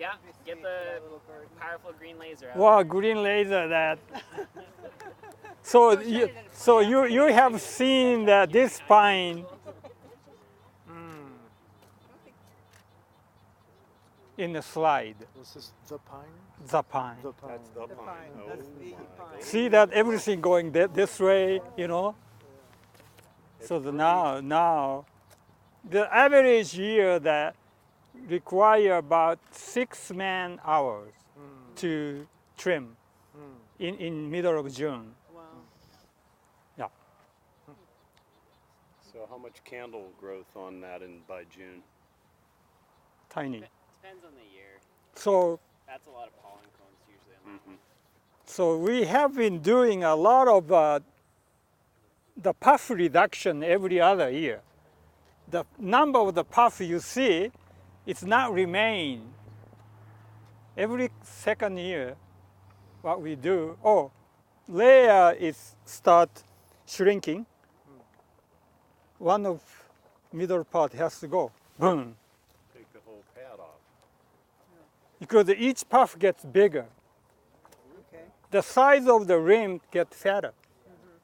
Yeah, get the powerful green laser out. Wow, green laser that. So you have seen that this pine in the slide. Was this the pine? The pine. The pine. That's the pine. Oh, That's the pine. See that everything going this way, you know. So now, the average year that require about 6 man-hours to trim in middle of June. Wow. Yeah. So how much candle growth on that by June? Tiny. Depends on the year. So That's a lot of pollen cones usually on that one. So we have been doing a lot of the puff reduction every other year. The number of the puff you see, it's not remain. Every second year, what we do, layer is start shrinking. One of middle part has to go, boom. Take the whole pad off. Because each puff gets bigger. Okay. The size of the rim gets fatter.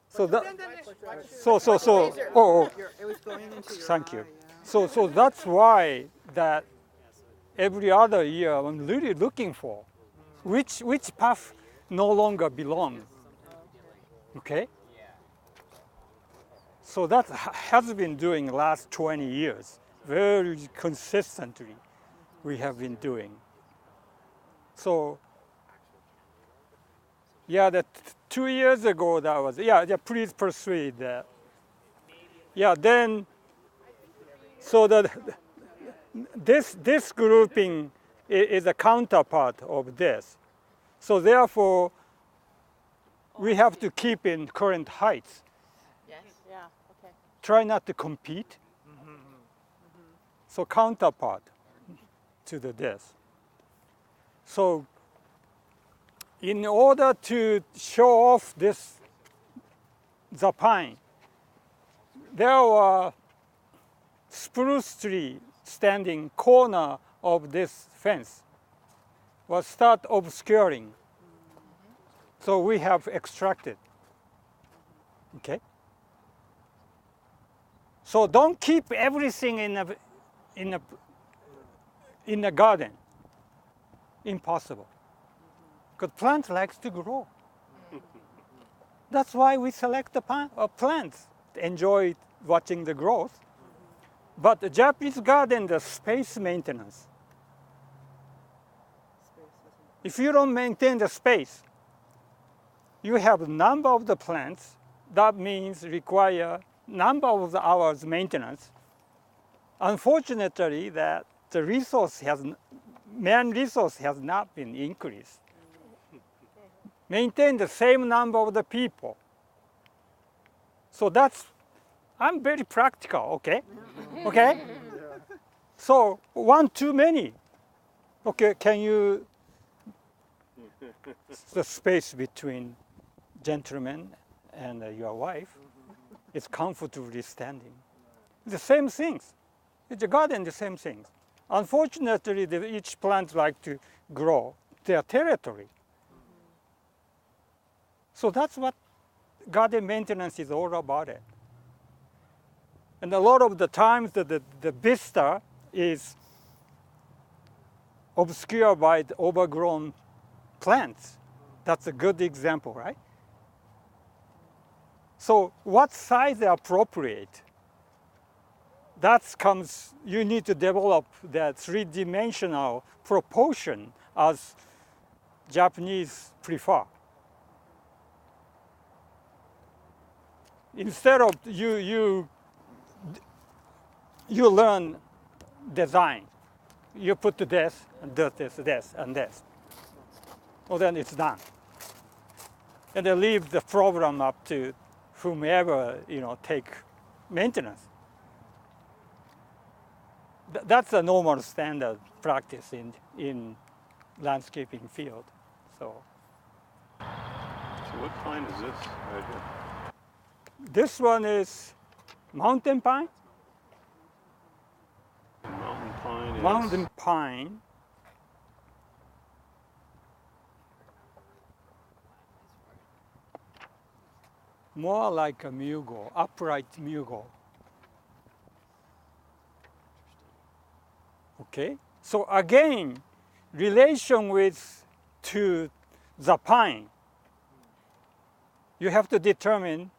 So that, It so, was going into your thank you. eye, yeah. So that's why that every other year I'm really looking for which path no longer belongs. Okay? So that has been doing last 20 years. Very consistently we have been doing. So yeah, that 2 years ago that was, please proceed that. Yeah, then, so that this grouping is a counterpart of this. So therefore, we have to keep in current heights. Yes. Yeah. Okay. Try not to compete. So counterpart to this. So in order to show off the pine, there were spruce tree standing corner of this fence was start obscuring. So we have extracted. Okay. So don't keep everything in a garden. Impossible. Because plant likes to grow. That's why we select the plants. Enjoy watching the growth. But the Japanese garden, the space maintenance. If you don't maintain the space, you have number of the plants. That means require number of the hours maintenance. Unfortunately, that the man resource has not been increased. Maintain the same number of the people. So I'm very practical, okay? Okay? So one too many. Okay, can you, the space between gentleman and your wife is comfortably standing. The same things. It's a garden, the same things. Unfortunately, each plant like to grow their territory. So that's what garden maintenance is all about it. And a lot of the times the vista is obscured by the overgrown plants. That's a good example, right? So what size is appropriate? You need to develop that three-dimensional proportion as Japanese prefer. Instead of you learn design, you put this, and this, and this. Well, then it's done. And then leave the problem up to whomever, take maintenance. That's a normal standard practice in landscaping field. So what pine is this right here? this one is mountain pine. Mountain pine is... Mountain pine more like a mugo, upright mugo. Okay, so again, relation with to the pine, you have to determine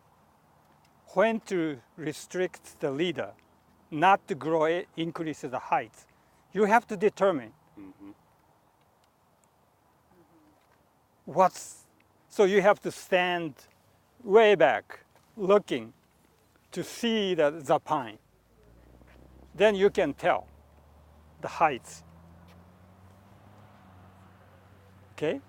when to restrict the leader, not to grow it, increase the height. You have to determine so you have to stand way back looking to see the pine. Then you can tell the heights. Okay?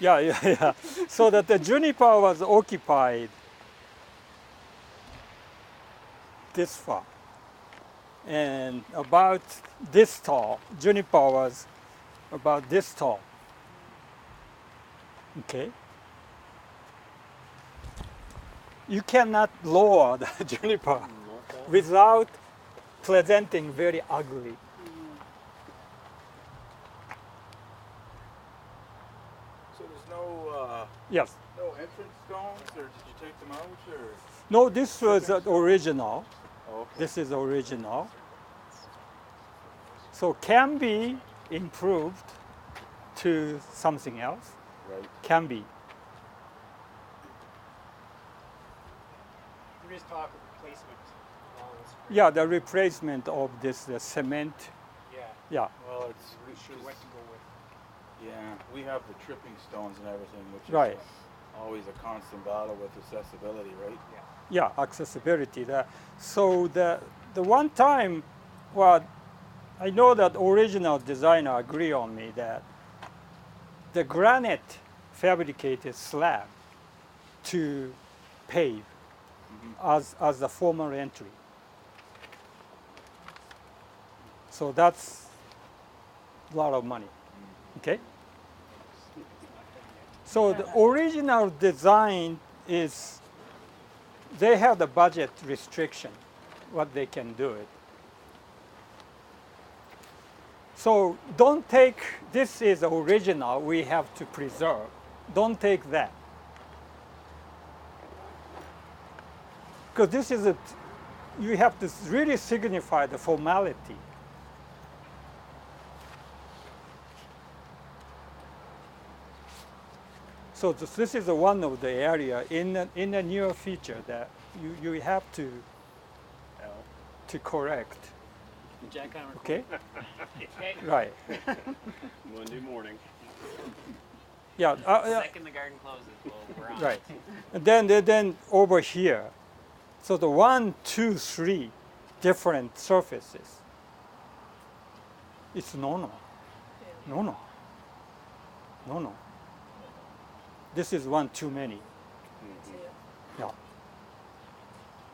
Yeah. So that the juniper was occupied this far. And about this tall. Juniper was about this tall. Okay. You cannot lower the juniper without presenting very ugly. So there's no Yes. no entrance stones, or did you take them out, or? No, this was original. Oh, okay. This is original. So can be improved to something else. Right. Can be. There is talk of replacement. Yeah, the replacement of this cement. Yeah. Yeah, Well, it's Sure what to go with. yeah. We have the tripping stones and everything, which is right. always a constant battle with accessibility, right? Yeah, accessibility. So the one time, well, I know that original designer agree on me that the granite fabricated slab to pave as the formal entry. So that's a lot of money. Okay. So the original design is they have the budget restriction, what they can do it. So don't take, this is original, we have to preserve. Don't take that. Because this is you have to really signify the formality. So this is one of the area in the near future that you have to correct. Jackhammer. Okay. Okay. Right. Monday morning. Yeah. Second the garden closes, we're on. Right. And then over here, so the 1, 2, 3 different surfaces. It's no. This is one too many. Yeah. Do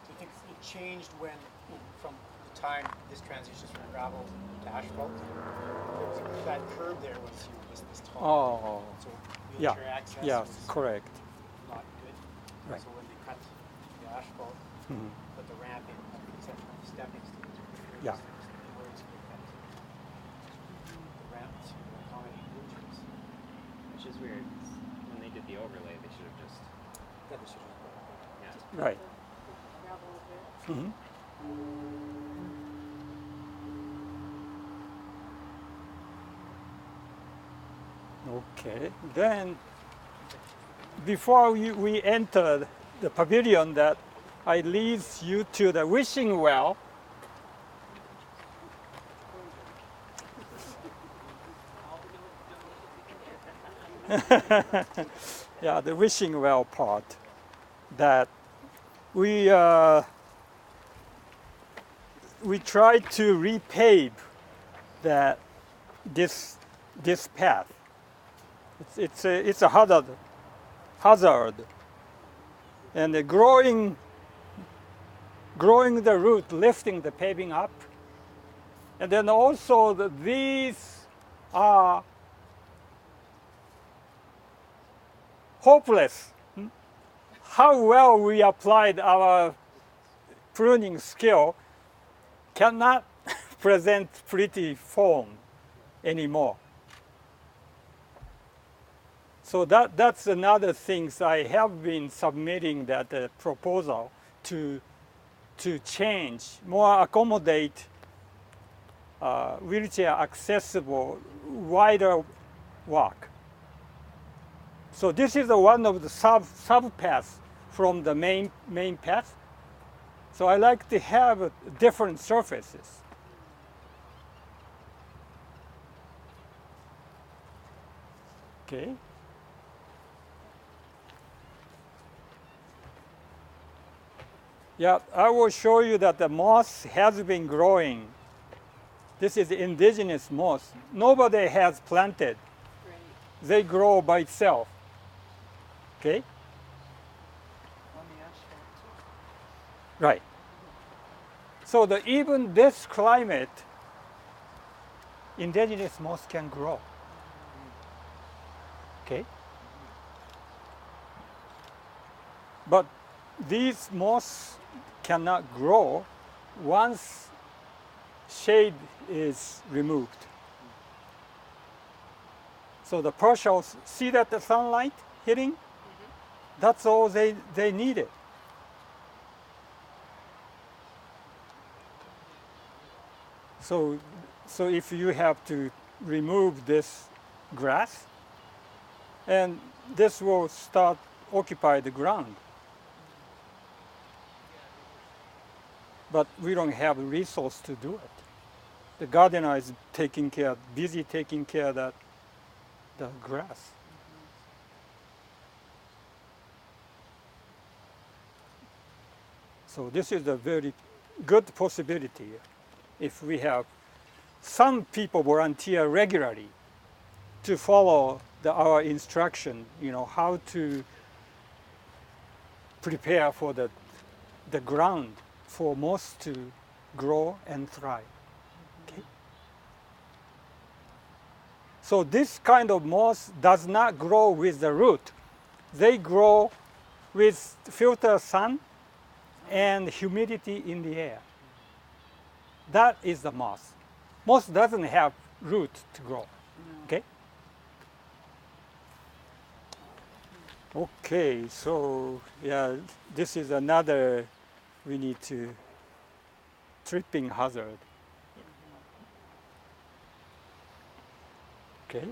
you think it changed when, from the time this transitions from gravel to asphalt? That curb there was this tall. Oh. So Yeah. wheelchair access Yes. was Correct. not good. Right. So when they cut the asphalt, Mhm. put the ramp in, except for the stepping stones. Yeah. In order to get that the ramp to accommodate wheelchairs. Which is weird. 'Cause when they did the overlay, they should have just. That was sort of Yeah. Right. Gravel over it. Mhm. Okay. Then, before we enter the pavilion, that I lead you to the wishing well. Yeah, the wishing well part. That we tried to repave that this path. It's a hazard, and the growing growing the root, lifting the paving up. And then also these are hopeless. How well we applied our pruning skill cannot present pretty form anymore. So that's another things I have been submitting that proposal to change, more accommodate wheelchair accessible, wider walk. So this is one of the sub paths from the main path. So I like to have different surfaces. Okay. Yeah, I will show you that the moss has been growing. This is indigenous moss. Nobody has planted. They grow by itself. Okay? Right. So even this climate, indigenous moss can grow. Okay? But these moss cannot grow once shade is removed. So the partials, see that the sunlight hitting? That's all they needed. So if you have to remove this grass, and this will start occupy the ground. But we don't have a resource to do it. The gardener is busy taking care of the grass. So this is a very good possibility. If we have some people volunteer regularly to follow our instruction, how to prepare for the ground for moss to grow and thrive. Okay? So this kind of moss does not grow with the root. They grow with filtered sun and humidity in the air. That is the moss. Moss doesn't have root to grow. Okay? Okay, so yeah, this is another we need to tripping hazard. Okay.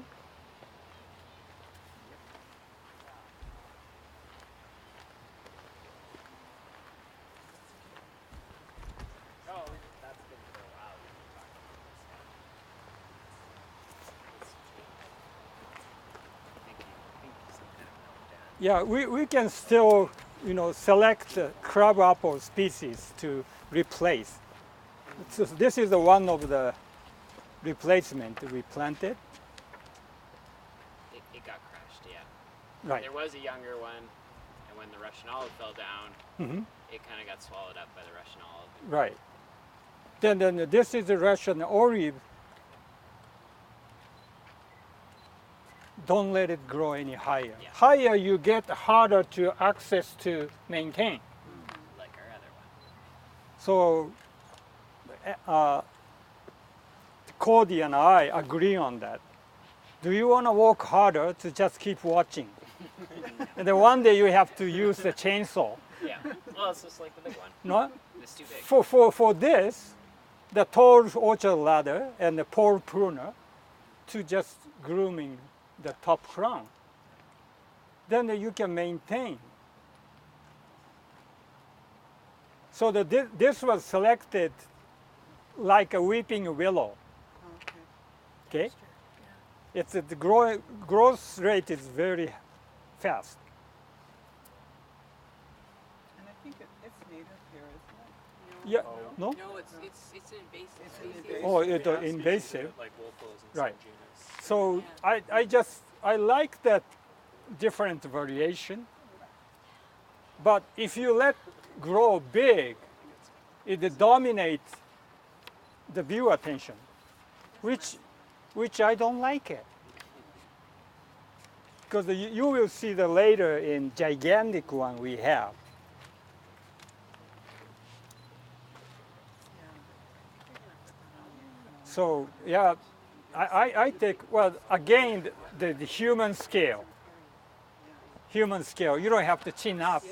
Yeah, we can still, select crab apple species to replace. So this is one of the replacement we planted. It got crushed, yeah. Right. There was a younger one, and when the Russian olive fell down, it kind of got swallowed up by the Russian olive. Right. Then this is the Russian olive. Don't let it grow any higher. Yeah. Higher you get, harder to access to maintain. Like our other one. So Cody and I agree on that. Do you want to work harder to just keep watching? And then one day you have to use the chainsaw. Yeah. Well, it's just like the big one. No? It's too big. For this, the tall orchard ladder and the pole pruner to just grooming the top crown. Then you can maintain. So this was selected like a weeping willow. Okay? It's the growth rate is very fast. And I think it's native here, isn't it? Yeah. No? No, it's an invasive It's an species. invasive. Oh, it's invasive. Like wolfos and Right. Genus. So I like that different variation. But if you let grow big, it dominates the view attention, which I don't like it. Because you will see the later in gigantic one we have. So yeah, I take, well, again, the human scale. Human scale, you don't have to chin up.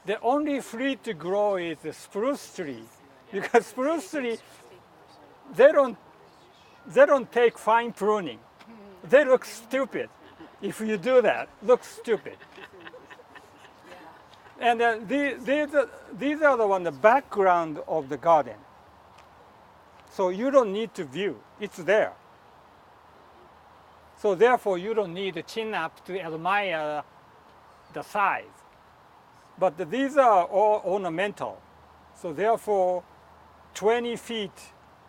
The only free to grow is the spruce tree, because spruce tree, they don't take fine pruning. They look stupid. If you do that, look stupid. And these are the background of the garden. So you don't need to view, it's there. So therefore you don't need to chin up to admire the size. But these are all ornamental. So therefore 20 feet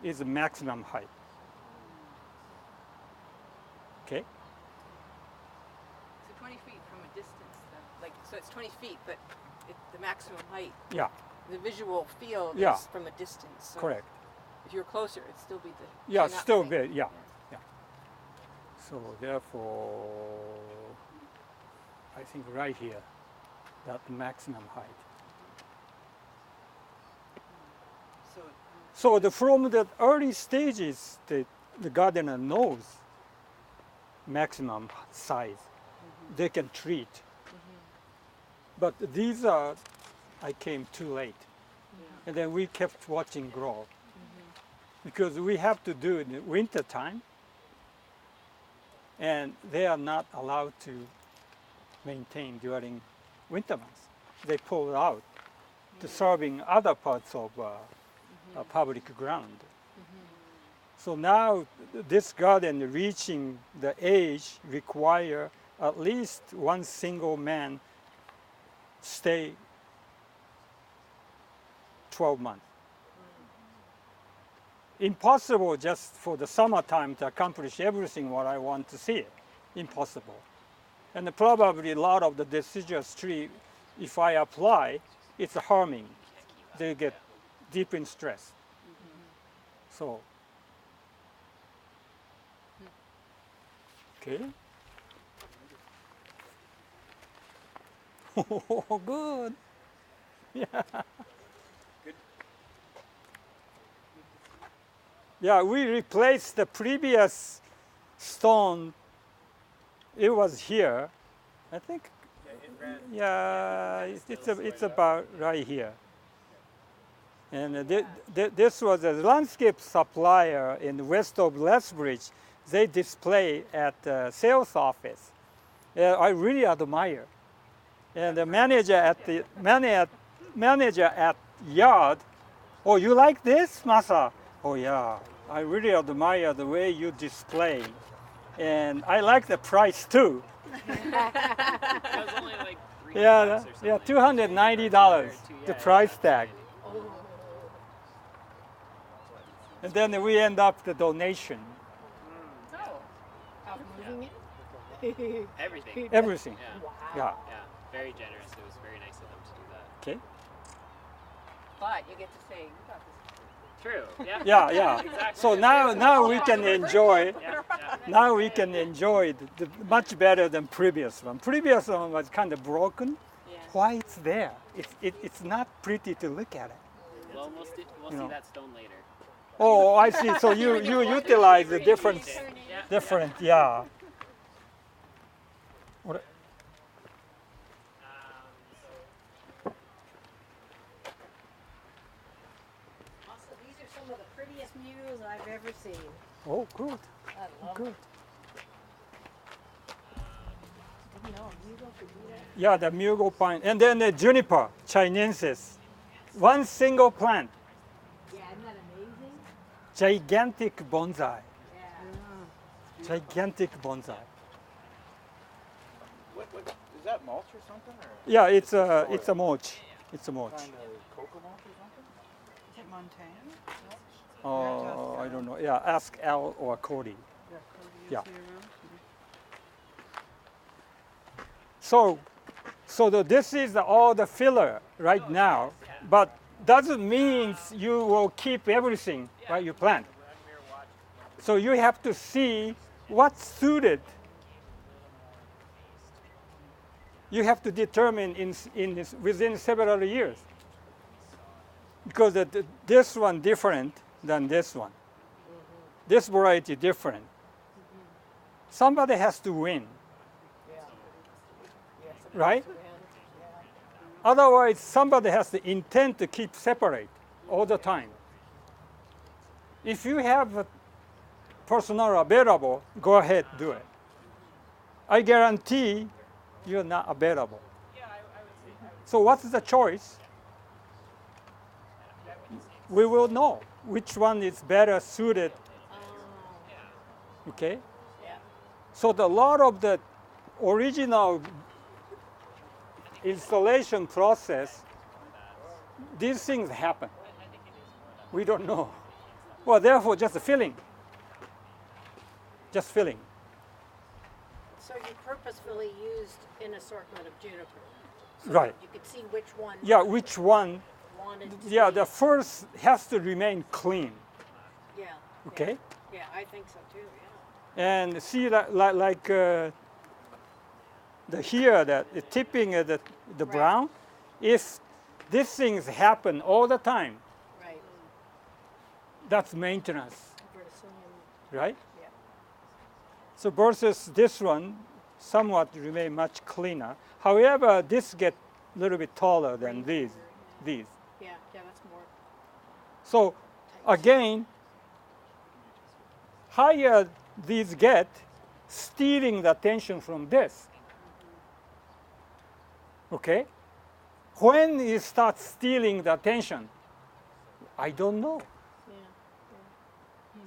is the maximum height. Okay? So 20 feet from a distance, then. Like, so it's 20 feet, but the maximum height, Yeah, the visual field Yeah. is from a distance. So correct. if you're closer, it'd still be the Yeah, chin up still thing. big, yeah, yeah. So therefore, I think right here, that maximum height. So So from the early stages, the gardener knows maximum size they can treat. But these are, I came too late. And then we kept watching grow. Because we have to do it in the winter time. And they are not allowed to maintain during winter months. They pull out to serving other parts of public ground. So now this garden reaching the age require at least one single man stay 12 months. Impossible just for the summertime to accomplish everything what I want to see. Impossible. And probably a lot of the deciduous tree, if I apply, it's harming. They get deep in stress. So, okay. Oh, good. Yeah. Yeah, we replaced the previous stone. It was here, I think. Yeah, it's about right here. And this was a landscape supplier in west of Lethbridge. They display at the sales office. I really admire. And the manager at yard, oh, you like this, Masa? Oh yeah, I really admire the way you display. And I like the price too. That was only like $3 Yeah, or something. yeah, $290, the price tag. And then we end up the donation, Everything. everything. Yeah. Yeah, Yeah. Very generous. It was very nice of them to do that. okay. But you get to say, you got this. True. Yeah. Yeah, yeah. Exactly. So now we can enjoy. Yeah. Yeah. Now we can enjoy the much better than previous one. Previous one was kind of broken. Yeah. Why it's there? It's not pretty to look at it. Well, we'll You know. see that stone later. Oh, I see. So you utilize the different, Yeah. yeah. What- Also, these are some of the prettiest murals I've ever seen. Oh, good, I love good. Didn't know a mural could do that. Yeah, the mugo pine, and then the juniper chinensis. One single plant, Yeah, isn't that amazing? gigantic bonsai. Yeah. Gigantic bonsai. What, is that mulch or something? Or Yeah, it's a mulch. It's a mulch. kind of cocoa mulch or something? is it Montana? Oh, I don't know. Yeah, ask Al or Cody. Yeah, Cody, is Yeah. he around? So So this is all the filler right now, but doesn't mean you will keep everything right you plant. So you have to see what's suited. You have to determine within several years, because this one different than this one. This variety different. Somebody has to win, right? Otherwise, somebody has the intent to keep separate all the time. If you have a personnel available, go ahead, do it. I guarantee you're not available. So what's the choice? We will know which one is better suited. Okay? So a lot of the original installation process, these things happen. We don't know. Well, therefore, just filling. Just filling. So you purposefully used an assortment of juniper. So Right. You could see which one. Yeah, which one? Wanted to Yeah, be. the first has to remain clean. Yeah. Okay? Yeah, I think so too. Yeah. And see, like the here, the tipping of the Right. brown, if these things happen all the time, Right. that's maintenance, Verticillium. right? Yeah. So versus this one, somewhat remain much cleaner. However, this get a little bit taller than these. Yeah, that's more. So again, higher these get, stealing the attention from this. Okay? When you start stealing the attention, I don't know. Yeah.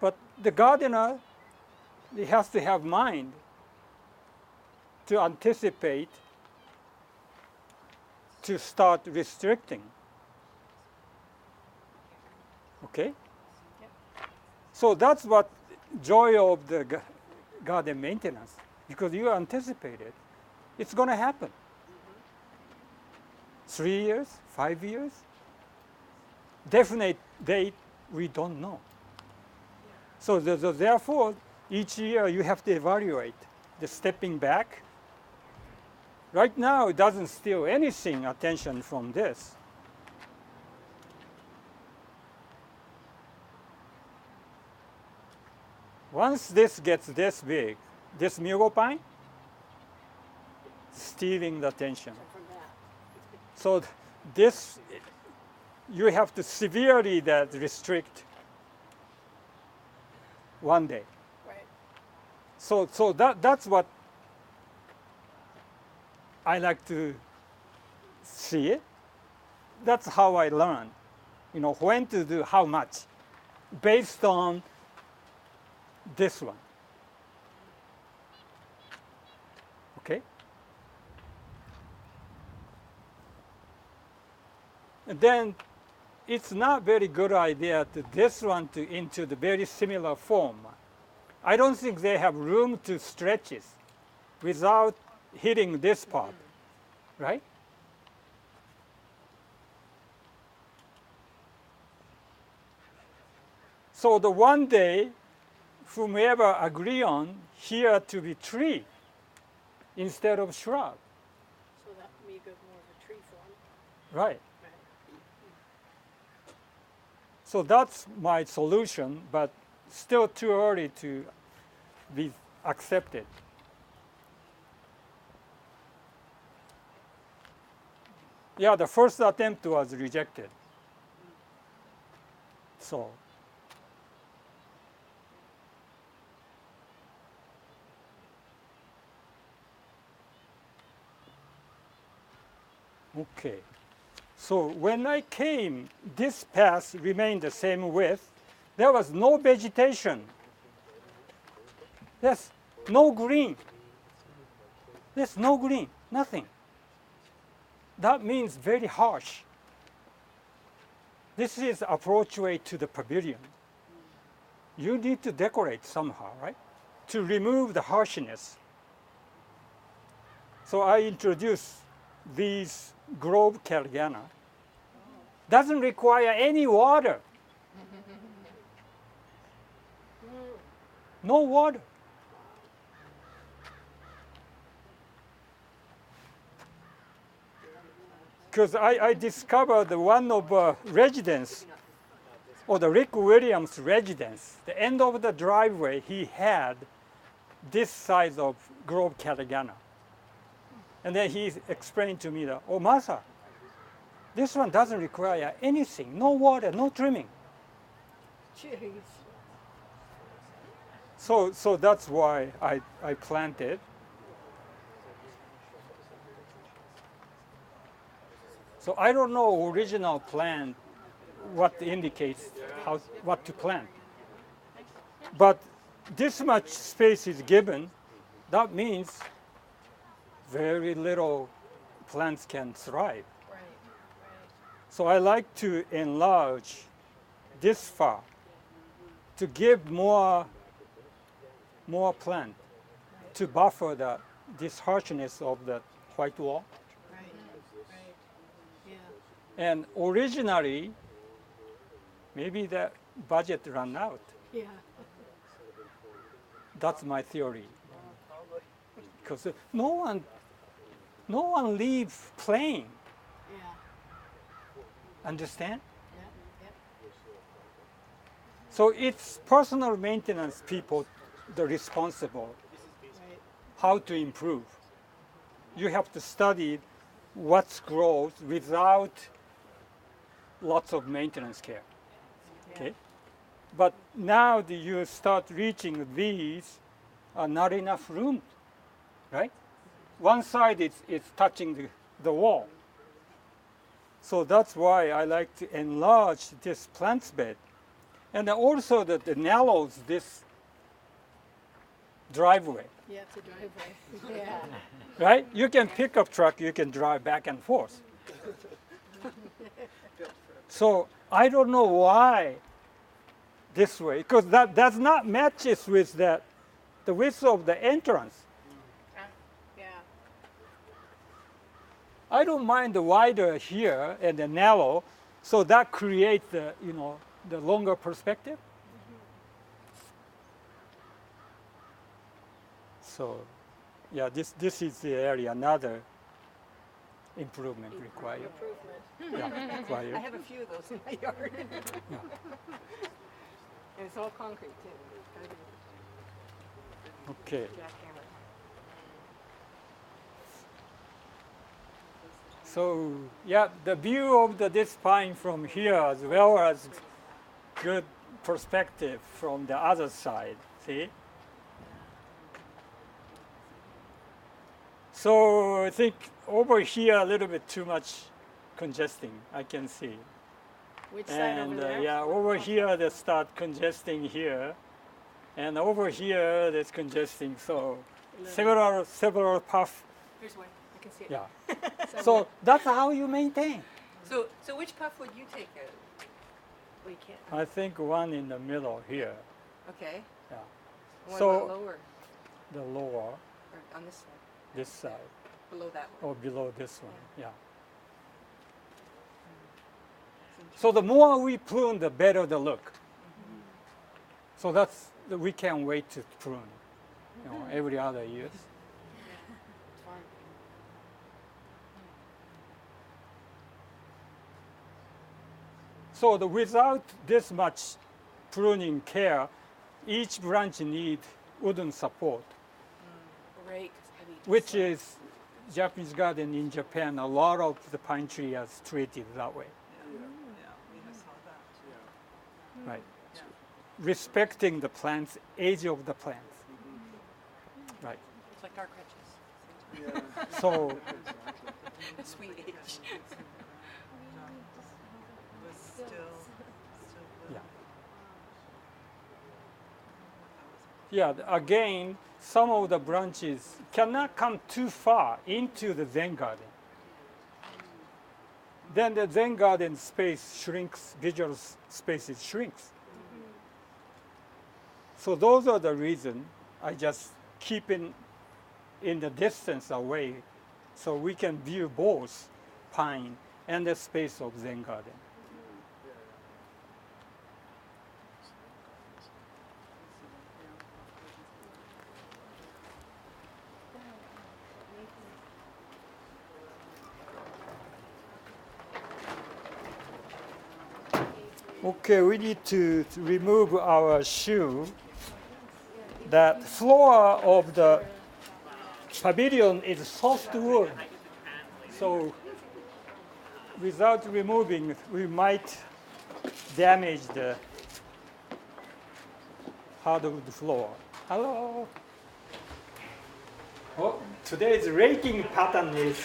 But the gardener, he has to have mind to anticipate, to start restricting. Okay? So that's what joy of the garden maintenance, because you anticipate it. It's going to happen. 3 years, 5 years, definite date, we don't know. So therefore, each year you have to evaluate the stepping back. Right now, it doesn't steal anything attention from this. Once this gets this big, this mugo pine, stealing the attention. From that. So this, you have to severely restrict one day. Right. So that's what I like to see it. That's how I learn, when to do how much, based on this one. Okay? And then it's not very good idea to this one to into the very similar form. I don't think they have room to stretch it without hitting this part, right? So the one day, whomever agree on here to be tree instead of shrub, So that would be a good more of a tree form. right? Right. So that's my solution, but still too early to be accepted. Yeah, the first attempt was rejected. So. Okay. So when I came, this path remained the same width. There was no vegetation. There's no green. There's no green, nothing. That means very harsh. This is approach way to the pavilion. You need to decorate somehow, right? To remove the harshness. So I introduced these Grove Calgana. Doesn't require any water. No water. Because I discovered one of residents, or the Rick Williams residence, the end of the driveway, he had this size of Grove Calgana. And then he explained to me that, oh, Masa, this one doesn't require anything, no water, no trimming. Jeez. So that's why I planted. So I don't know original plant what indicates what to plant. But this much space is given, that means very little plants can thrive. Right. So I like to enlarge this far to give more plant to buffer this harshness of the white wall. Right. Right. Yeah. And originally, maybe the budget ran out. Yeah. That's my theory. Because no one leaves playing. Yeah. Understand? Yeah. Yeah. So it's personal maintenance people the responsible Right. how to improve. You have to study what grows without lots of maintenance care. Okay? But now that you start reaching these, not enough room, right? One side it's touching the wall. So that's why I like to enlarge this plant bed. And also the narrows this driveway, Yeah, it's a driveway. Yeah. right? You can pick up truck, you can drive back and forth. So I don't know why this way, because that does not matches with the width of the entrance. Yeah. I don't mind the wider here and the narrow, so that creates the longer perspective. So, yeah, this is the area, another improvement required. Improvement. Yeah, required. I have a few of those in my yard. Yeah. And it's all concrete too. Gotta be Okay. jackhammer. So, yeah, the view of this pine from here, as well as good perspective from the other side. See? So I think over here a little bit too much congesting, I can see. Which side over And there? yeah, over here they start congesting here, and over here there's congesting. So several paths. Here's one. I can see it. Yeah. So that's how you maintain. So which puff would you take out? We can't. I think one in the middle here. Okay. Yeah. One So- about lower The lower, or on this side, this side, below that one. or below this one. Yeah. So the more we prune, the better the look. So we can't wait to prune, every other year. It's fun. So without this much pruning care, each branch needs wooden support, Right. which is Japanese garden in Japan. A lot of the pine tree is treated that way. Right. Respecting the plants, age of the plants. Right. It's like our crutches. So Sweet age. yeah, again, some of the branches cannot come too far into the Zen garden. Then the Zen garden space shrinks, visual spaces shrinks. So those are the reason I just keep in the distance away So we can view both pine and the space of Zen garden. Okay, we need to remove our shoe. The floor of the pavilion is soft wood, so without removing, we might damage the hardwood floor. Hello. Oh, today's raking pattern is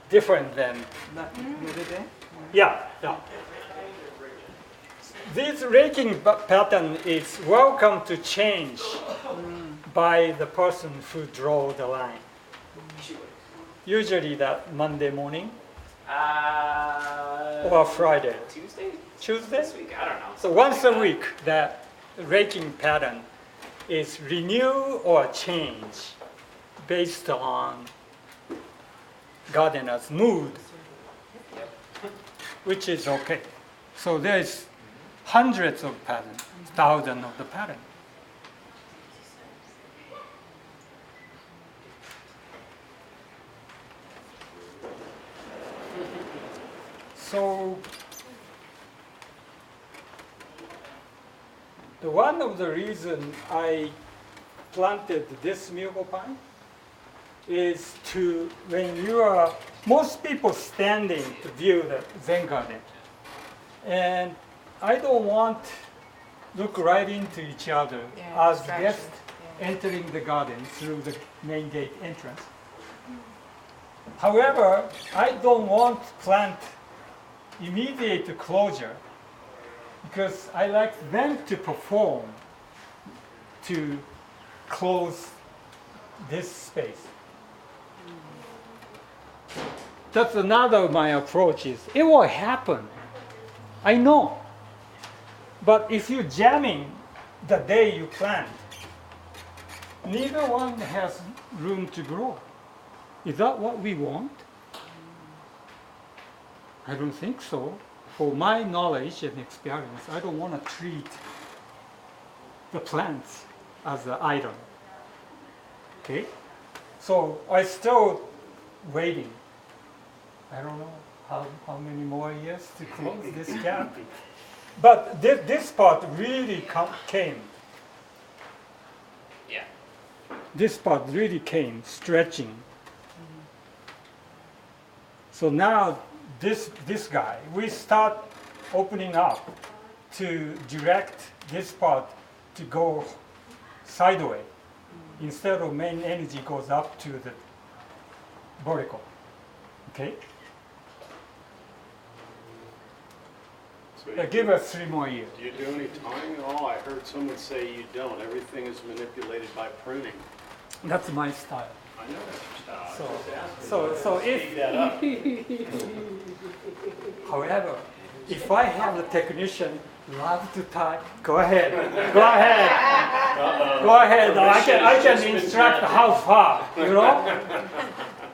different than. Yeah. This raking pattern is welcome to change by the person who draw the line. Usually that Monday morning or Friday. Tuesday? This week, I don't know. So once a week, the raking pattern is renew or change based on gardener's mood, which is okay. So there's hundreds of patterns, thousands of the patterns. So one of the reasons I planted this mugo pine is to, when you are, most people standing to view the Zen garden. And I don't want look right into each other as distraction. guests entering the garden through the main gate entrance. However, I don't want plant immediate closure because I like them to perform to close this space. That's another of my approach is, it will happen. I know. But if you're jamming the day you plant, neither one has room to grow. Is that what we want? I don't think so. For my knowledge and experience, I don't want to treat the plants as an item. Okay? So I still waiting. I don't know how many more years to close this gap. But this part really came. Yeah. This part really came stretching. So now this guy, we start opening up to direct this part to go sideways. Instead of main energy goes up to the vertical. Okay? So Give us 3 more years. do you do any timing at all? I heard someone say you don't. Everything is manipulated by pruning. That's my style. I know that's your style. So if, Speed that up. however, if I have the technician love to tie, go ahead, go ahead, go ahead. I can instruct how far, you know.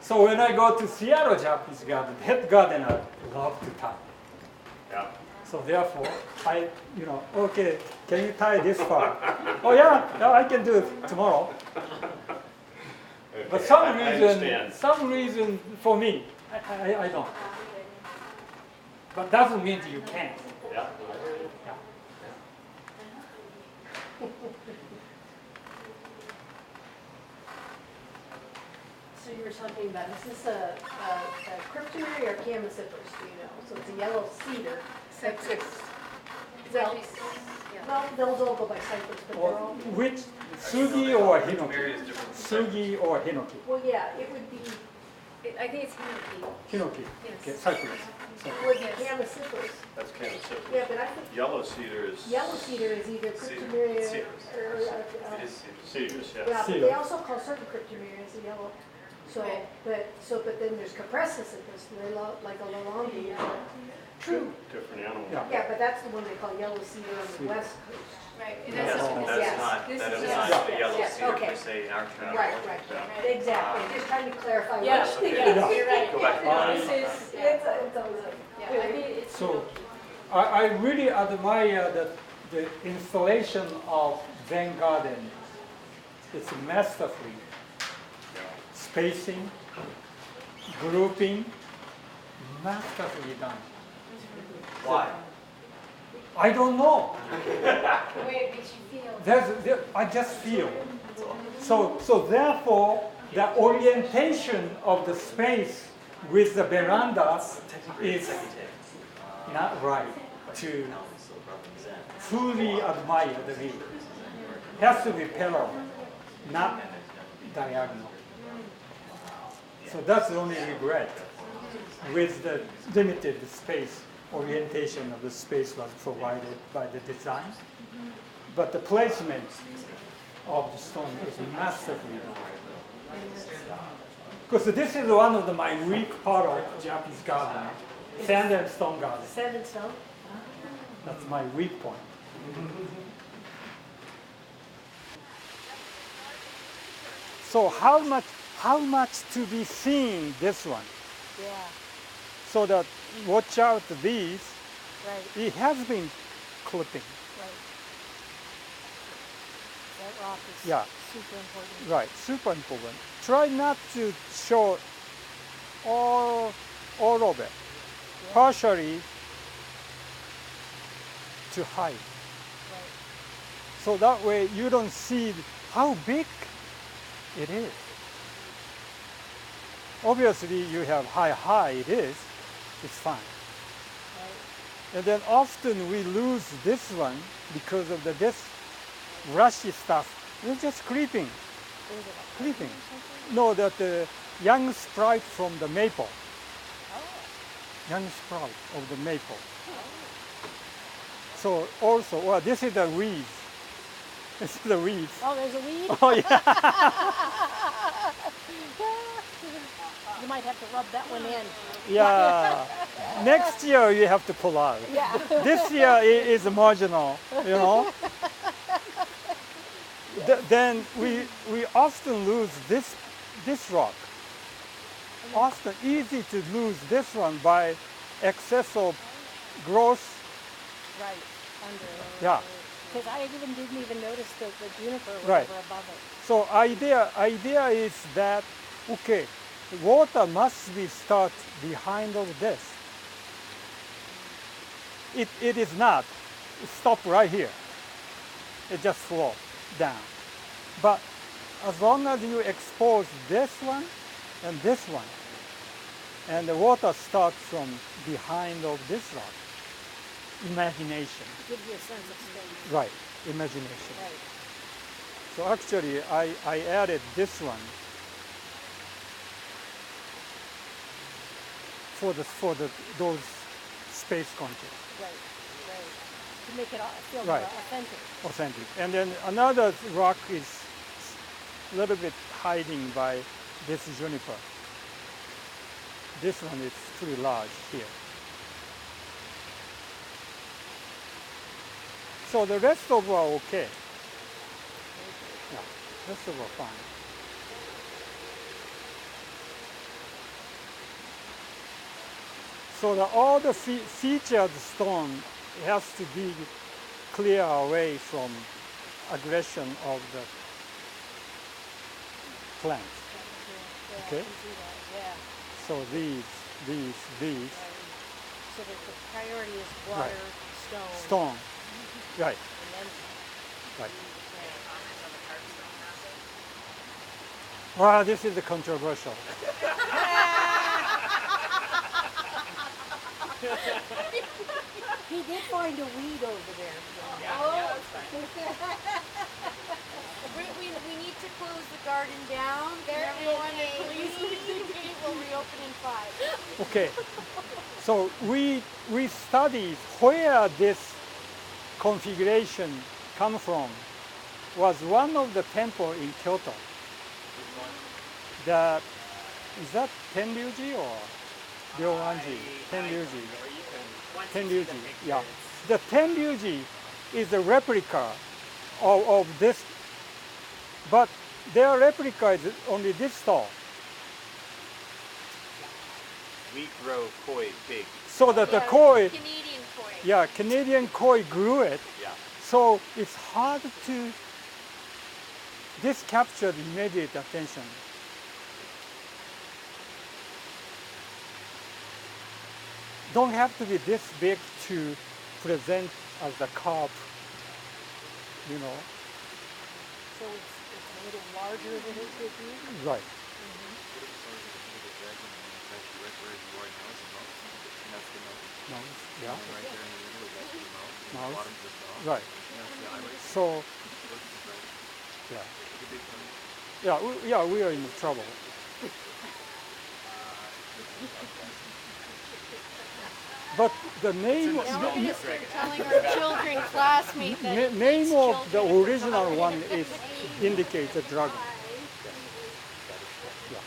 So when I go to Seattle Japanese Garden, head gardener love to tie. Yeah. So therefore, okay, can you tie this far? Oh yeah, I can do it tomorrow. But I understand. some reason for me, I don't. But doesn't mean you can't. Yeah. So you were talking about, is this a cryptomery or Camasippus, do you know? So it's a yellow cedar. Well, well, those all go by cypress, but Or they're all, which Sugi or Hinoki? Sugi or Hinoki? well, yeah, it would be, I think it's Hinoki. Hinoki. Okay, cypress. it would be Camasippus. That's kind of simple. Yeah, but I think Yellow cedar is. yellow cedar is either cryptomeria or, Cedars, yeah, yeah. but they also call certain cryptomerias a yellow. So, Right. but then there's Capressicypus, and they're like a Lalongi. True. Different animal. Yeah. Yeah, but that's the one they call yellow cedar on the Cedar. west coast. Right. Yes, that's not, that is not the yellow cedar okay. per se in our town. Right, exactly, just trying to clarify. Yeah, which- yeah, you're right. Go back to the This is, It's always yeah, I mean, it's. So I really admire the installation of Zen Garden. It's masterfully. Spacing, grouping, masterfully done. Why? I don't know. the way it makes you feel. I just feel. So therefore, the orientation of the space with the veranda is not right to fully admire the view. Has to be parallel, not diagonal. So that's the only regret with the limited space. Orientation of the space was provided by the design, but the placement of the stone is masterfully done. Because this is one of my weak part of Japanese garden, sand and stone garden. Sand and stone? That's my weak point. So how much to be seen this one? Yeah, So that watch out these. right, It has been clipping. right. That rock is Yeah. super important. Right, super important. Try not to show all of it. Partially to hide. Right. So that way you don't see how big it is. Obviously you have how high it is, it's fine. And then often we lose this one because of this rushy stuff. It's just creeping. Creeping. No, that the young sprout from the maple. Young sprout of the maple. So also, well, this is the weeds. This is the weeds. Oh, there's a weed? Oh yeah. You might have to rub that one in. Yeah. Next year you have to pull out. Yeah. This year it is marginal, you know. Then we often lose this rock. Often easy to lose this one by excess of growth. Right, under. Yeah. Because I didn't even notice the juniper was Right. over above it. So idea is that okay, the water must be start behind of this. It is not. It stop right here. It just flow down. But as long as you expose this one and this one, and the water starts from behind of this rock, imagination. Gives you a sense of space. Right, imagination. Right. So actually, I added this one for those space contours. Right. To make it feel Right. more authentic. Authentic. And then another rock is a little bit hiding by this juniper. This one is pretty large here. So the rest of are okay. Yeah, rest of are fine. So all the featured stone has to be clear away from aggression of the plant. Yeah, Okay. I can see that. Yeah. So these. So that the priority is water, Right. stone. Stone. Right, And then, right. Well, this is controversial. he did find a weed over there. We need to close the garden down. There Everyone, is a please leave the gate. We'll reopen in 5. Okay. So we studied where this configuration come from. Was one of the temple in Kyoto. Is that Tenryuji or Ryoanji? Tenryuji. Tenryuji. Yeah. The Tenryuji is a replica of this, but their replica is only this tall. We grow koi big. So that the koi, Canadian koi. yeah, Canadian koi grew it. Yeah. So it's hard to, this captured immediate attention. Don't have to be this big to present as a carp, you know. So it's a little larger than it could be? Right. Nose, yeah. Nose, right. So, yeah, we are in trouble. But the name, Now we're going to start telling our children, classmates that name of the children- original one is indicates a dragon. Yeah,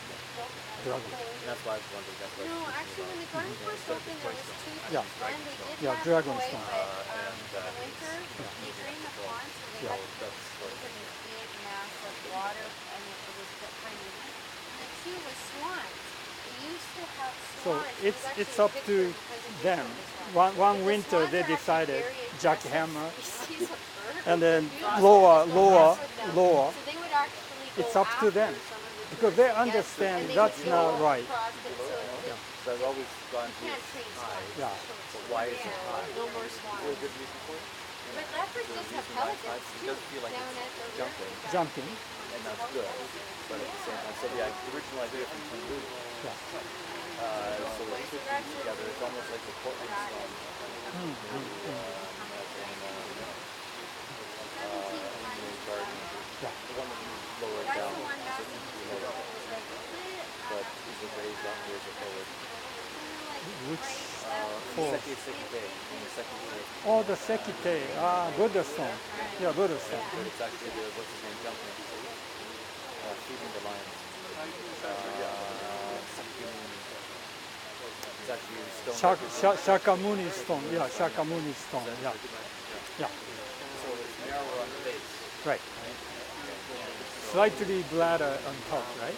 dragon. That's why I was wondering. That's why. No, actually, when the garden first opened, there was two Yeah. things. One, they did Yeah, have dragon koi, stone. but in the winter, they drained the pond, so they had to put in a big mass of water, and it was kind of weak. The two was swans. They used to have So swans. There was it's actually a up picture to in the presentation them. of this one. One But the winter swans they are actually decided very jackhammer, aggressive species of bird. and then Beautiful. lower, Just go lower, mess with them. lower. So they would actually go It's up to after them, some of the because birds they to get understand and they that's would not go right. across them, so it- So I've always gone you to can't train swans. Yeah. But why is it Yeah, high? no more swans. Is there a good reason for it? But leopards just have pelicans It too. does feel like Down it's at the jumping. river. Jumping. And that's good. But at the same time, so the original idea from Tungu, Yeah. so the two things together, it's almost like the Portland stone. Engineering garden. Yeah. The one that you lower That's down. the one back in It's the lower. But day. is it raised up or is it lowered? Which The second day. In the second day. oh, the sekite, Buddha stone. Yeah, Buddha stone. But it's actually the, what's his name, jumping. Feeding the lions. It's actually stone. Shakyamuni stone. Yeah, Shakyamuni stone. Yeah, yeah, So it's narrower on the base. right. Slightly bladder on top, right?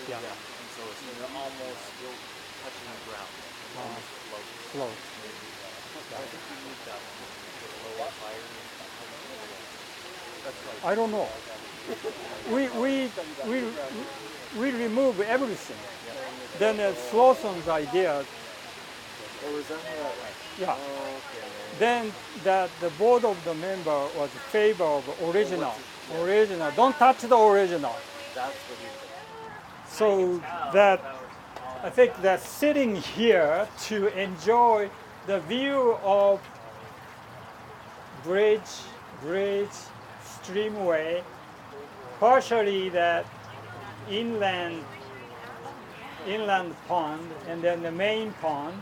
Yeah. And so it's almost still touching the ground. Almost float. Float. I think you need that one. Lower, higher. That's right. I don't know. We remove everything. Then Slawson's idea, Oh, is that how yeah. Oh, okay. Then that the board of the member was favor of original. Original. Don't touch the original. That's what he So that I think that sitting here to enjoy the view of bridge, streamway, partially that inland pond, and then the main pond.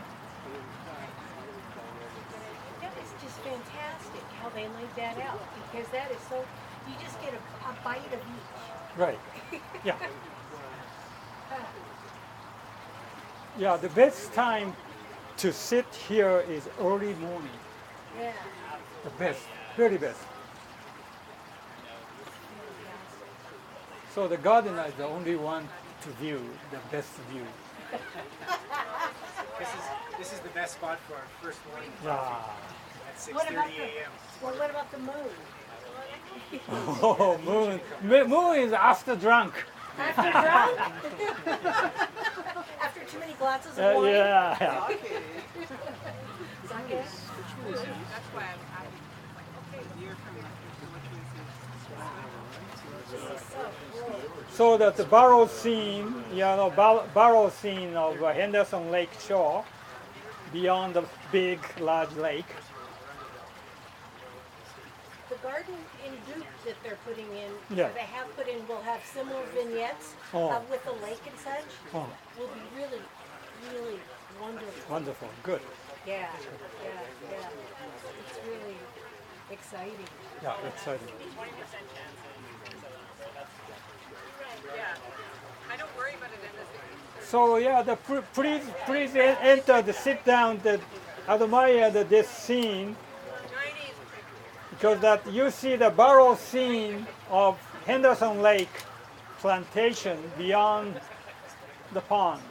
That is just fantastic how they laid that out, because that is so, you just get a bite of each. Right. Yeah. Yeah, the best time to sit here is early morning. Yeah. The best, very best. So the gardener is the only one to view the best view. This is the best spot for our first morning Yeah. at What about 6:30 the, a.m. well, what about the moon? Oh, moon. Moon is after drunk. After drunk? After too many glasses of wine? Yeah. Sake? That's why I'm like, okay, you're from So that the barrow scene, barrow scene of Henderson Lake shore, beyond the big, large lake. The garden in Duke that they're putting in, Yeah. or they have put in, will have similar vignettes with the lake and such. Oh, Will be really, really wonderful. wonderful, good. Yeah. It's really exciting. Yeah, exciting. yeah. I don't worry about it in this. So yeah, please enter, sit down, admire this scene. Chinese. because that you see the barrel scene of Henderson Lake plantation beyond the pond.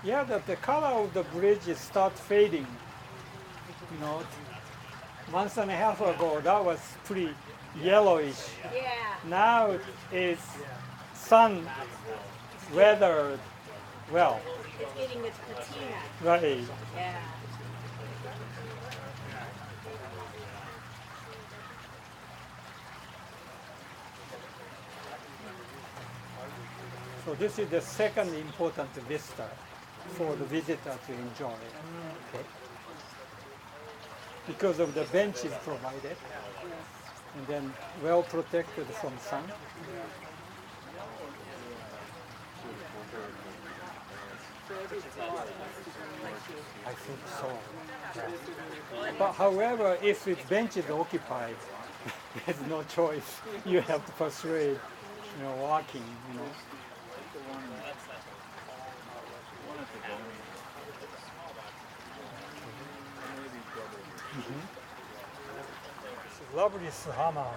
Yeah, the color of the bridge is start fading. You know, month and a half ago that was pretty yellowish. Yeah. Now it's sun weathered well. It's getting its patina. Right. Yeah. So this is the second important vista for the visitor to enjoy. Okay. Because of the benches provided, and then well protected from sun. I think so. Yeah. But however, if its bench is occupied, there's no choice. You have to persuade, walking, This is lovely Suhama.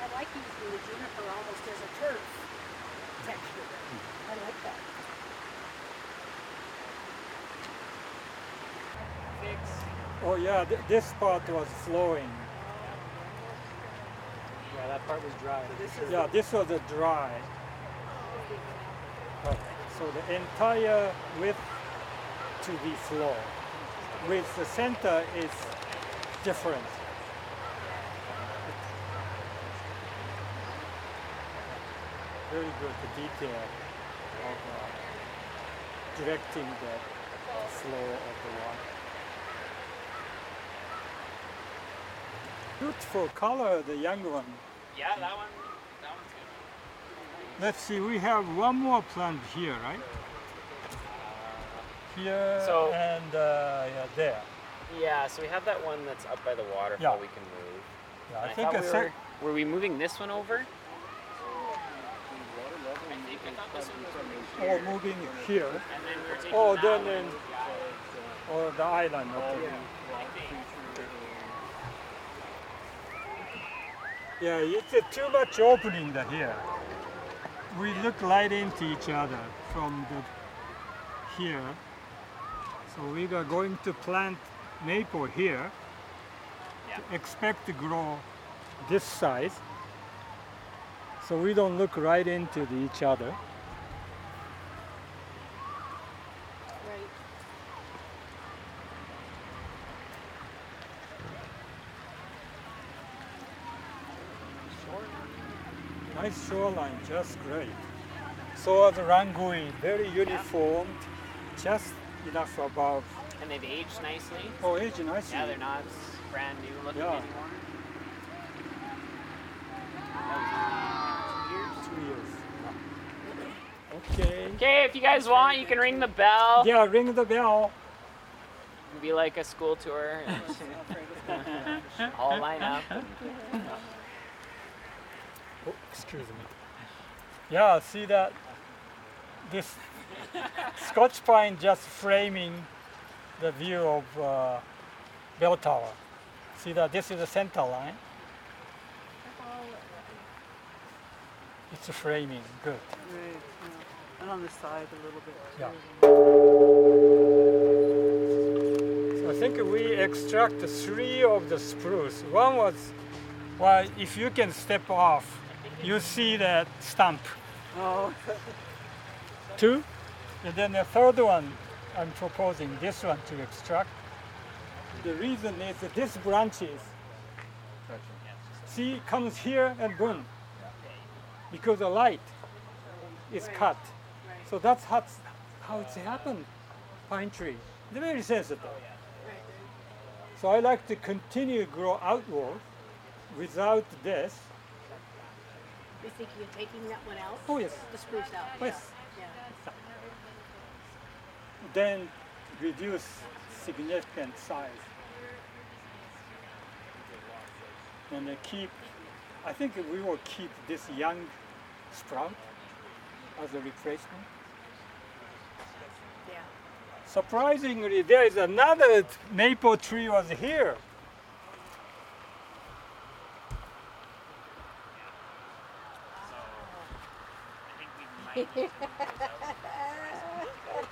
I like using the juniper almost as a turf texture. I like that. Oh yeah, this part was flowing. Yeah, that part was dry. Yeah, this was a dry. Okay. So the entire width to the flow. With the center is different. Very good, the detail of directing the flow of the water. Beautiful color, the young one. Yeah, that one's good. Let's see, we have one more plant here, right? Here So- and there. Yeah, so we have that one that's up by the waterfall Yeah. we can move. Yeah, And I think thought were we moving this one over? I thought this one was over or moving here. and then we were taking Oh, that then, one. then or the island. Okay. I think. Yeah, it's too much opening here. We look right into each other from here. So we are going to plant maple here. Yeah. Expect to grow this size. So we don't look right into each other. Right. Nice shoreline, just great. So are the rangui, very uniformed, just enough above. And they've aged nicely. Oh, age nicely. Yeah, they're not brand new looking Yeah. anymore. 2 years. Okay. Okay, if you guys want, you can ring the bell. Yeah, ring the bell. It'll be like a school tour. And all line up. Oh, excuse me. Yeah, see that? This Scotch pine just framing the view of bell tower. See that this is the center line. It's a framing, good. Right, yeah. And on the side a little bit. Yeah. So I think we extract 3 of the spruce. One was, well, if you can step off, you see that stump. Oh, 2, and then the third one, I'm proposing this one to extract. The reason is that this branches, see, comes here and boom, because the light is cut. So that's how it's happened. Pine tree, they're very sensitive. So I like to continue grow outward without this. You think you're taking that one out? Oh yes, The spruce out? yes. Yeah. Then reduce significant size. And then keep, I think we will keep this young sprout as a replacement. Yeah. Surprisingly, there is another maple tree was here.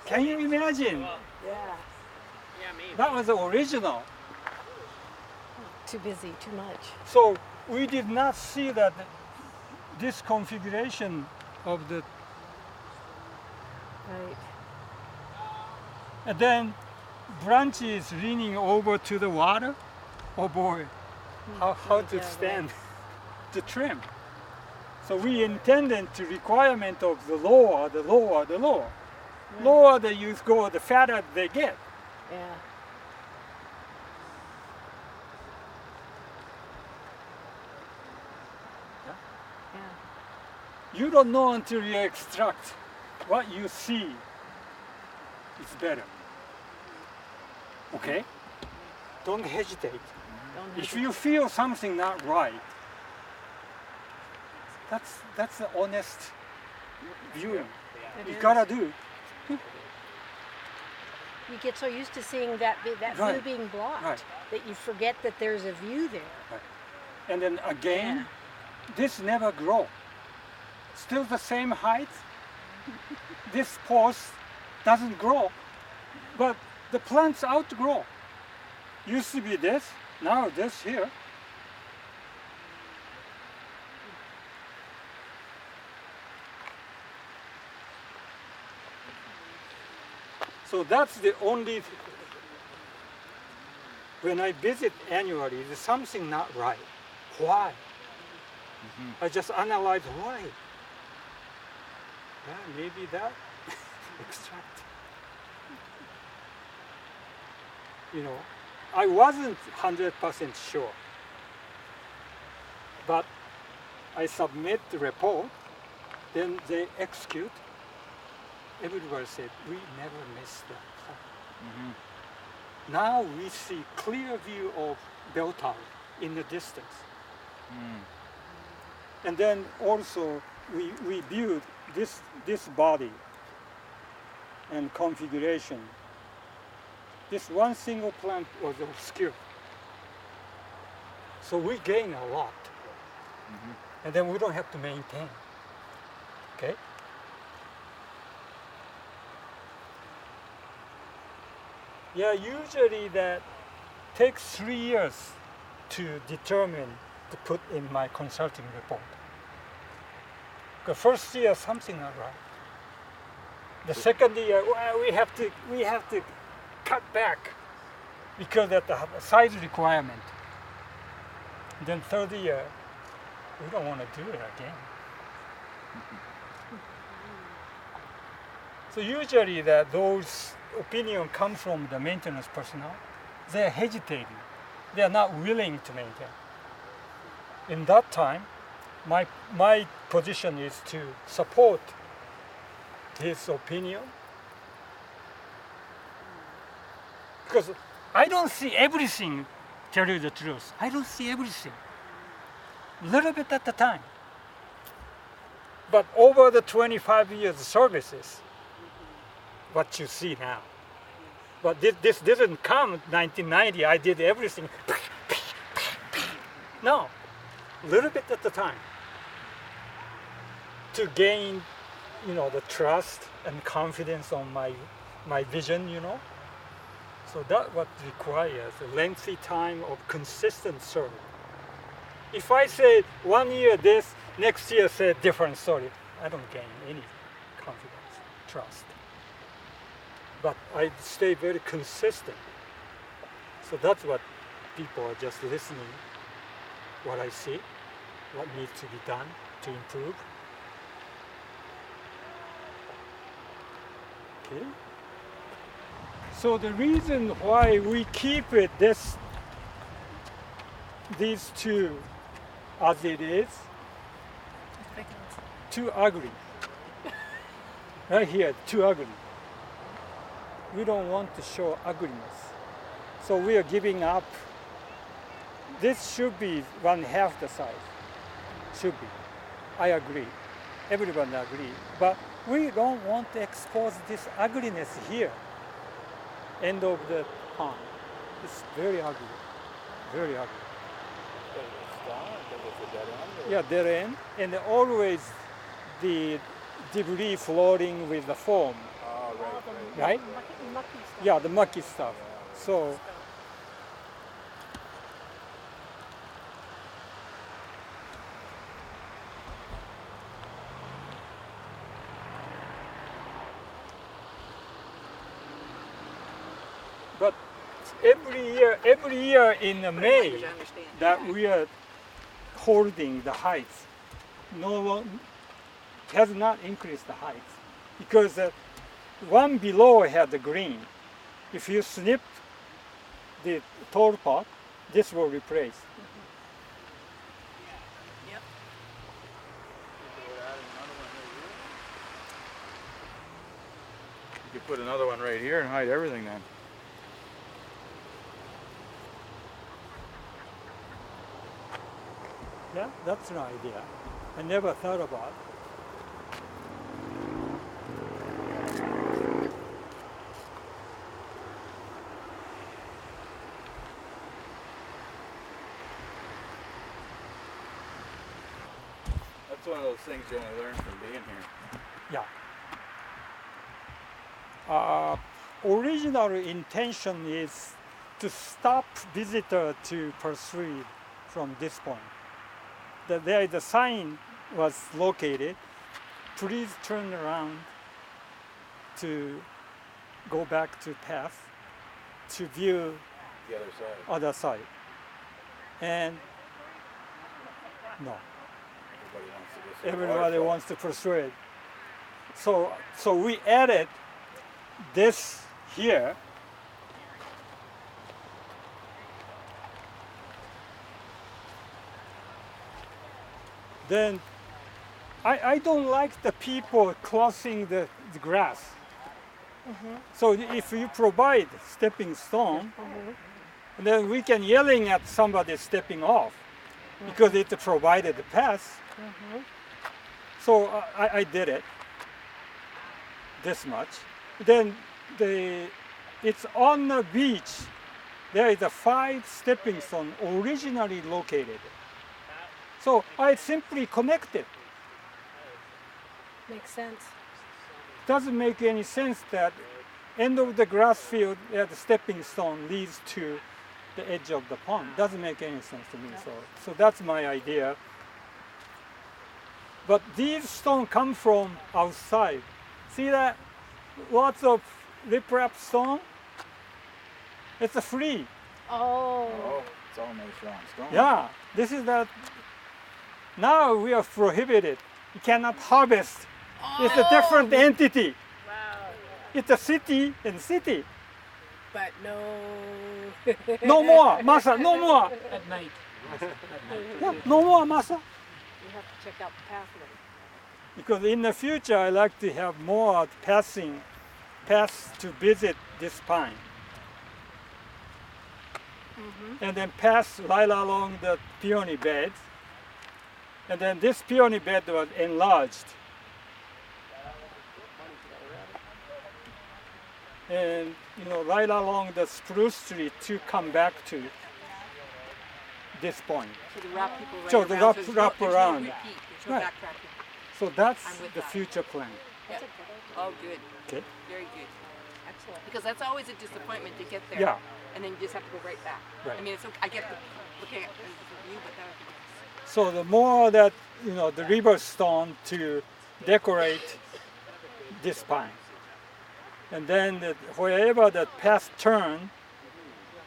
Can you imagine? Yeah. Yeah, maybe. That was the original. Too busy, too much. So we did not see that this configuration of the, Right. and then branches leaning over to the water. Oh boy, how to Yeah, stand the trim. So we intended to requirement of the lower. Lower the you go, the fatter they get. Yeah. Yeah. You don't know until you extract. What you see is better. Okay? Don't hesitate. Don't If you feel something not right, that's the honest viewing. You gotta do. You get so used to seeing that Right. view being blocked Right. that you forget that there's a view there. And then again, this never grow. Still the same height. This post doesn't grow, but the plants outgrow. Used to be this, now this here. So that's the only, when I visit annually, there's something not right. Why? I just analyze why. Yeah, maybe that extract. You know, I wasn't 100% sure, but I submit the report, then they execute. Everybody said, we never missed that. Now we see clear view of bell tower in the distance. And then also we viewed this body and configuration. This one single plant was obscure. So we gain a lot. And then we don't have to maintain. Okay? Yeah, usually that takes 3 years to determine to put in my consulting report. The first year something not right. The second year, well, we have to cut back because of the size requirement. Then third year, we don't want to do it again. So usually that those opinions come from the maintenance personnel. They're hesitating. They're not willing to maintain. In that time, my position is to support his opinion. Because I don't see everything, tell you the truth. I don't see everything. Little bit at a time. But over the 25 years services, what you see now. But this didn't come 1990. I did everything. No, a little bit at a time to gain, the trust and confidence on my vision, So that what requires a lengthy time of consistent service. If I say 1 year this, next year say different story, I don't gain any confidence, trust. But I stay very consistent. So that's what people are just listening, what I see, what needs to be done to improve. Okay. So the reason why we keep it these two as it is, too ugly. Right here, too ugly. We don't want to show ugliness. So we are giving up. This should be 1/2 the size. Should be. I agree. Everyone agree. But we don't want to expose this ugliness here. End of the pond. It's very ugly. Very ugly. Yeah, dead end. And always the debris floating with the foam. Right? Yeah, the mucky stuff. So but every year in May that we are holding the heights, no one has not increased the heights because one below had the green. If you snip the tall part, this will replace. Yep. You could put another one right here and hide everything then. Yeah, that's an idea. I never thought about. That's one of those things you only learn from being here. Yeah. Original intention is to stop visitor to pursue from this point. There is a sign was located. Please turn around to go back to path to view The other side. other side. And no, everybody wants to persuade. So we added this here. Then I don't like the people crossing the grass. So if you provide stepping stone, then we can yelling at somebody stepping off because it provided the path. So I did it this much. Then it's on the beach. There is a 5 stepping stone originally located. So I simply connected. Makes sense. Doesn't make any sense that end of the grass field the stepping stone leads to the edge of the pond. Doesn't make any sense to me. So that's my idea. But these stones come from outside. See that? Lots of riprap stone. It's a free. Oh. Oh, it's all made from stone. Yeah, this is that. Now we are prohibited. You cannot harvest. It's a different entity. Wow. It's a city and city. But no. No more, Masa, no more. At night. Yeah, no more, Masa. You have to check out the pathway. Because in the future, I like to have more paths to visit this pine. And then pass right along the peony beds. And then this peony bed was enlarged. And right along the spruce tree to come back to this point. So the wrap people right So the around. wrap there's around. No repeat. There's no Right. backtracking. So that's I'm with the that. future plan. Yeah. Oh, good. Okay. Very good. Excellent. Because that's always a disappointment to get there. Yeah. And then you just have to go right back. Right. I mean, it's okay. I get the looking at the view, but that would be nice. So the more that the river stone to decorate this pine, and then wherever the path turn,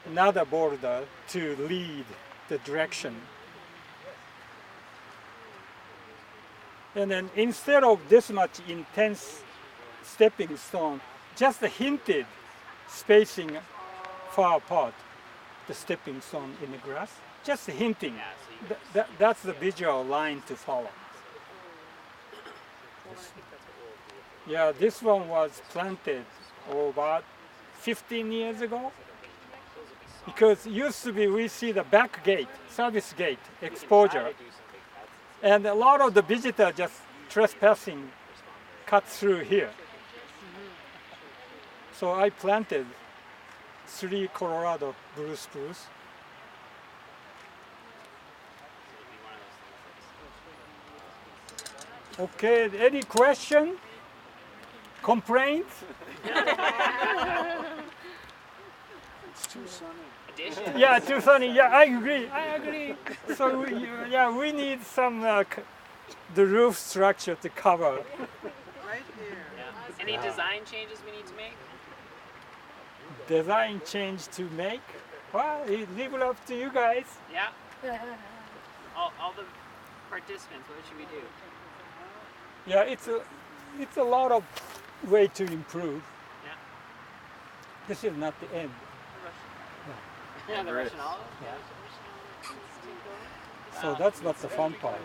another border to lead the direction. And then instead of this much intense stepping stone, just a hinted spacing far apart, the stepping stone in the grass, just hinting. Yeah, so you That's the visual line to follow. Yeah, this one was planted about 15 years ago. Because used to be we see the back gate, service gate, exposure. And a lot of the visitors just trespassing cut through here. So I planted 3 Colorado blue spruce. Okay, any question? Complaints? It's too sunny. addition. Yeah, too sunny. Yeah, I agree. So we need some the roof structure to cover. Right here. Yeah. Any design changes we need to make? Design change to make. Well, leave it up to you guys. Yeah. All the participants, what should we do? Yeah, it's a lot of way to improve. Yeah. This is not the end. Yeah, the Russian olive. Yeah. So that's not the fun part.